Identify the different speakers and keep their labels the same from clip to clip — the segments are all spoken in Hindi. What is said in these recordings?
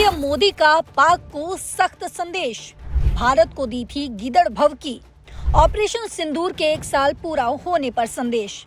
Speaker 1: पीएम मोदी का पाक को सख्त संदेश, भारत को दी थी गीदड़ भभकी। ऑपरेशन सिंदूर के 1 साल पूरा होने पर संदेश,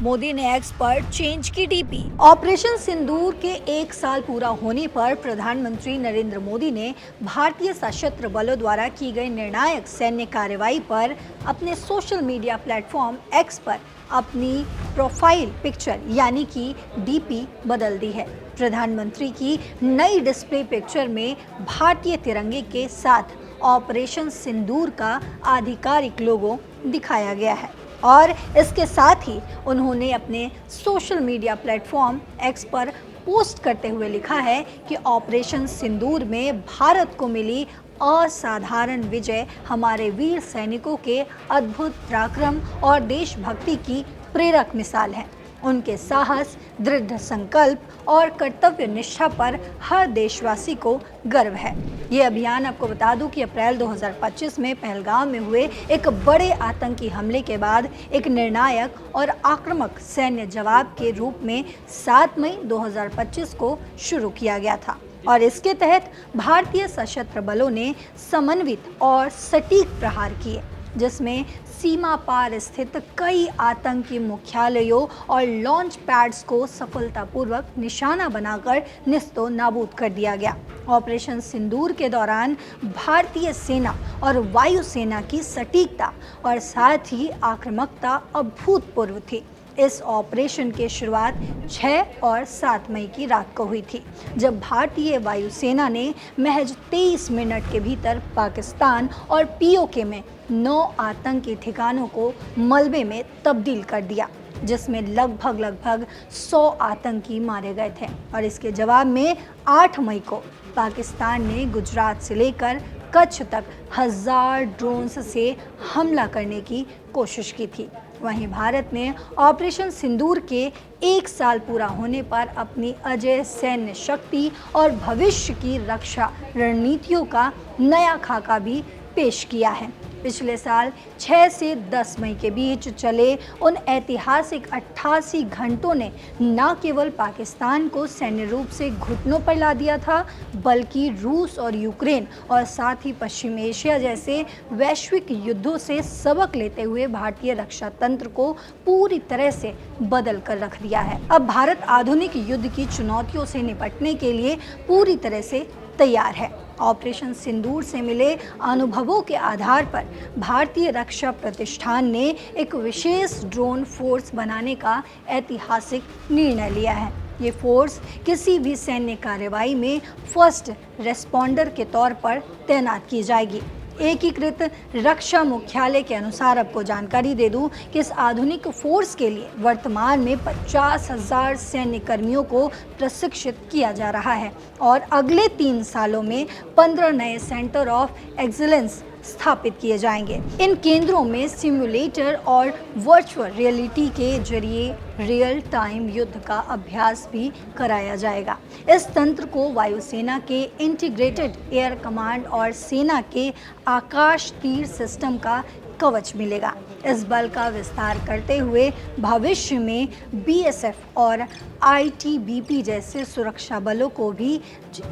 Speaker 1: मोदी ने एक्स पर चेंज की डीपी। ऑपरेशन सिंदूर के 1 साल पूरा होने पर प्रधानमंत्री नरेंद्र मोदी ने भारतीय सशस्त्र बलों द्वारा की गई निर्णायक सैन्य कार्रवाई पर अपने सोशल मीडिया प्लेटफॉर्म एक्स पर अपनी प्रोफाइल पिक्चर यानी कि डीपी बदल दी है। प्रधानमंत्री की नई डिस्प्ले पिक्चर में भारतीय तिरंगे के साथ ऑपरेशन सिंदूर का आधिकारिक लोगो दिखाया गया है और इसके साथ ही उन्होंने अपने सोशल मीडिया प्लेटफॉर्म एक्स पर पोस्ट करते हुए लिखा है कि ऑपरेशन सिंदूर में भारत को मिली असाधारण विजय हमारे वीर सैनिकों के अद्भुत पराक्रम और देशभक्ति की प्रेरक मिसाल है। उनके साहस, दृढ़ संकल्प और कर्तव्य निष्ठा पर हर देशवासी को गर्व है। ये अभियान आपको बता दूं कि अप्रैल 2025 में पहलगाम में हुए एक बड़े आतंकी हमले के बाद एक निर्णायक और आक्रामक सैन्य जवाब के रूप में 7 मई 2025 को शुरू किया गया था और इसके तहत भारतीय सशस्त्र बलों ने समन्वित और सटीक प्रहार किए, जिसमें सीमा पार स्थित कई आतंकी मुख्यालयों और लॉन्च पैड्स को सफलतापूर्वक निशाना बनाकर निस्तो नाबूद कर दिया गया। ऑपरेशन सिंदूर के दौरान भारतीय सेना और वायुसेना की सटीकता और साथ ही आक्रामकता अभूतपूर्व थी। इस ऑपरेशन की शुरुआत 6 और 7 मई की रात को हुई थी, जब भारतीय वायुसेना ने महज 23 मिनट के भीतर पाकिस्तान और पीओके में 9 आतंकी ठिकानों को मलबे में तब्दील कर दिया, जिसमें लगभग 100 आतंकी मारे गए थे। और इसके जवाब में 8 मई को पाकिस्तान ने गुजरात से लेकर कच्छ तक 1000 ड्रोन्स से हमला करने की कोशिश की थी। वहीं भारत ने ऑपरेशन सिंदूर के 1 साल पूरा होने पर अपनी अजेय सैन्य शक्ति और भविष्य की रक्षा रणनीतियों का नया खाका भी पेश किया है। पिछले साल 6 से 10 मई के बीच चले उन ऐतिहासिक 88 घंटों ने न केवल पाकिस्तान को सैन्य रूप से घुटनों पर ला दिया था, बल्कि रूस और यूक्रेन और साथ ही पश्चिम एशिया जैसे वैश्विक युद्धों से सबक लेते हुए भारतीय रक्षा तंत्र को पूरी तरह से बदल कर रख दिया है। अब भारत आधुनिक युद्ध की चुनौतियों से निपटने के लिए पूरी तरह से तैयार है। ऑपरेशन सिंदूर से मिले अनुभवों के आधार पर भारतीय रक्षा प्रतिष्ठान ने एक विशेष ड्रोन फोर्स बनाने का ऐतिहासिक निर्णय लिया है। ये फोर्स किसी भी सैन्य कार्रवाई में फर्स्ट रेस्पॉन्डर के तौर पर तैनात की जाएगी। एकीकृत रक्षा मुख्यालय के अनुसार आपको जानकारी दे दूं कि इस आधुनिक फोर्स के लिए वर्तमान में 50,000 सैन्य कर्मियों को प्रशिक्षित किया जा रहा है और अगले 3 सालों में 15 नए सेंटर ऑफ एक्सीलेंस स्थापित किए जाएंगे। इन केंद्रों में सिम्युलेटर और वर्चुअल रियलिटी के जरिए रियल टाइम युद्ध का अभ्यास भी कराया जाएगा। इस तंत्र को वायुसेना के इंटीग्रेटेड एयर कमांड और सेना के आकाश तीर सिस्टम का कवच मिलेगा। इस बल का विस्तार करते हुए भविष्य में बीएसएफ और आईटीबीपी जैसे सुरक्षा बलों को भी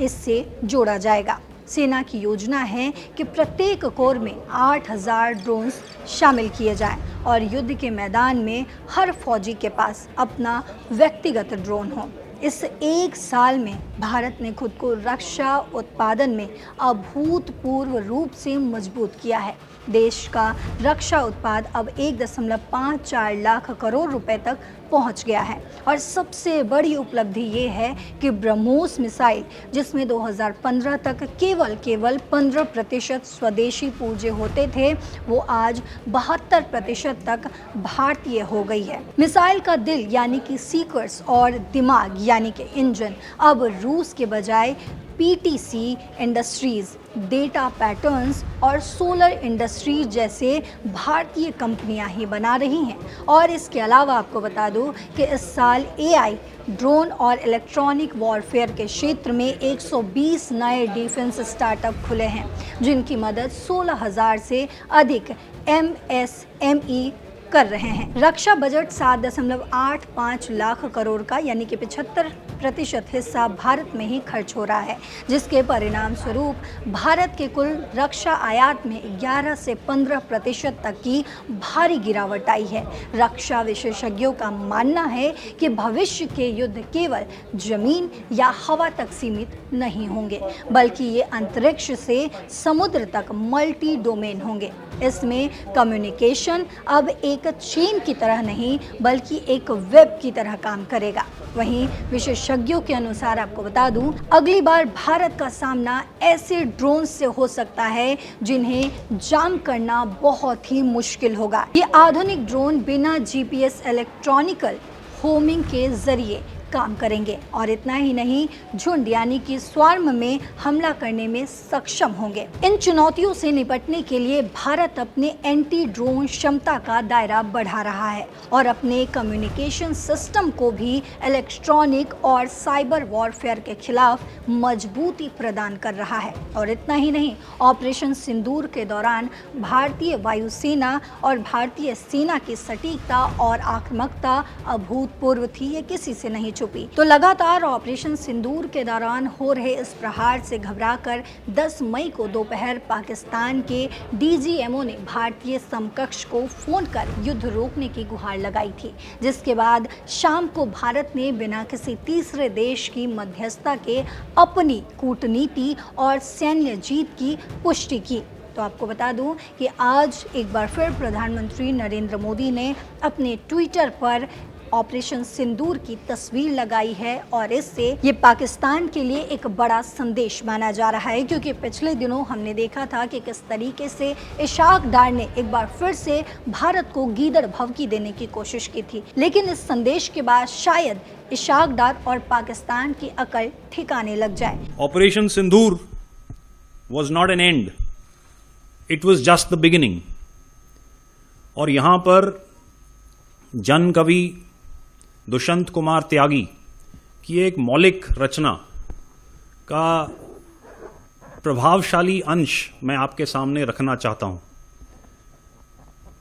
Speaker 1: इससे जोड़ा जाएगा। सेना की योजना है कि प्रत्येक कोर में 8000 ड्रोन्स शामिल किए जाएं और युद्ध के मैदान में हर फौजी के पास अपना व्यक्तिगत ड्रोन हो। इस 1 साल में भारत ने खुद को रक्षा उत्पादन में अभूतपूर्व रूप से मजबूत किया है। देश का रक्षा उत्पाद अब 1.54 लाख करोड़ रुपए तक पहुंच गया है और सबसे बड़ी उपलब्धि ये है कि ब्रह्मोस मिसाइल, जिसमें 2015 तक केवल 15% स्वदेशी पूर्जे होते थे, वो आज 72% तक भारतीय हो गई है। मिसाइल का दिल यानी कि सीक्वर्स और दिमाग यानी कि इंजन अब रूस के बजाय पीटीसी इंडस्ट्रीज, डेटा पैटर्न्स और सोलर इंडस्ट्रीज जैसे भारतीय कंपनियां ही बना रही हैं। और इसके अलावा आपको बता दूं कि इस साल एआई, ड्रोन और इलेक्ट्रॉनिक वॉरफेयर के क्षेत्र में 120 नए डिफेंस स्टार्टअप खुले हैं, जिनकी मदद 16,000 से अधिक एमएसएमई कर रहे हैं। रक्षा बजट 7.85 लाख करोड़ का यानी कि 75 50% हिस्सा भारत में ही खर्च हो रहा है, जिसके परिणाम स्वरूप भारत के कुल रक्षा आयात में 11 से 15% तक की भारी गिरावट आई है। रक्षा विशेषज्ञों का मानना है कि भविष्य के युद्ध केवल जमीन या हवा तक सीमित नहीं होंगे, बल्कि ये अंतरिक्ष से समुद्र तक मल्टी डोमेन होंगे। इसमें कम्युनिकेशन अब एक चेन की तरह नहीं बल्कि एक वेब की तरह काम करेगा। वहीं विशेषज्ञों के अनुसार आपको बता दूं, अगली बार भारत का सामना ऐसे ड्रोन से हो सकता है जिन्हें जाम करना बहुत ही मुश्किल होगा। ये आधुनिक ड्रोन बिना जीपीएस इलेक्ट्रॉनिकल होमिंग के जरिए काम करेंगे और इतना ही नहीं, झुंड यानी कि स्वार्म में हमला करने में सक्षम होंगे। इन चुनौतियों से निपटने के लिए भारत अपने एंटी ड्रोन क्षमता का दायरा बढ़ा रहा है और अपने कम्युनिकेशन सिस्टम को भी इलेक्ट्रॉनिक और साइबर वॉरफेयर के खिलाफ मजबूती प्रदान कर रहा है। और इतना ही नहीं, ऑपरेशन सिंदूर के दौरान भारतीय वायुसेना और भारतीय सेना की सटीकता और आक्रामकता अभूतपूर्व थी, ये किसी से नहीं छुपी। तो लगातार ऑपरेशन सिंदूर के दौरान हो रहे इस प्रहार से घबराकर 10 मई को दोपहर पाकिस्तान के डीजीएमओ ने भारतीय समकक्ष को फोन कर युद्ध रोकने की गुहार लगाई थी, जिसके बाद शाम को भारत ने बिना किसी तीसरे देश की मध्यस्थता के अपनी कूटनीति और सैन्य जीत की पुष्टि की। तो आपको बता दूं कि आज एक बार फिर प्रधानमंत्री नरेंद्र मोदी ने अपने ट्विटर पर ऑपरेशन सिंदूर की तस्वीर लगाई है और इससे ये पाकिस्तान के लिए एक बड़ा संदेश माना जा रहा है, क्योंकि पिछले दिनों हमने देखा था कि किस तरीके से इशाक डार ने एक बार फिर से भारत को गीदड़ भवकी देने की कोशिश की थी। लेकिन इस संदेश के बाद शायद इशाक डार और पाकिस्तान की अकल ठिकाने लग जाए।
Speaker 2: Operation Sindoor was not an and, it was just the beginning. और यहां पर जन कवि दुष्यंत कुमार त्यागी की एक मौलिक रचना का प्रभावशाली अंश मैं आपके सामने रखना चाहता हूं।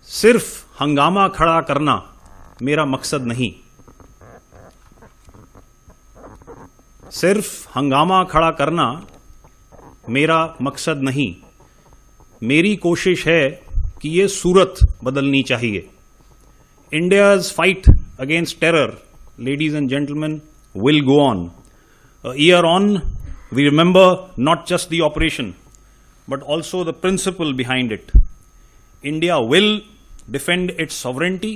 Speaker 2: सिर्फ हंगामा खड़ा करना मेरा मकसद नहीं, सिर्फ हंगामा खड़ा करना मेरा मकसद नहीं, मेरी कोशिश है कि ये सूरत बदलनी चाहिए। India's fight against terror, ladies and gentlemen, will go on. A year on, we remember not just the operation, but also the principle behind it. India will defend its sovereignty,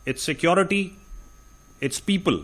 Speaker 2: its security, its people,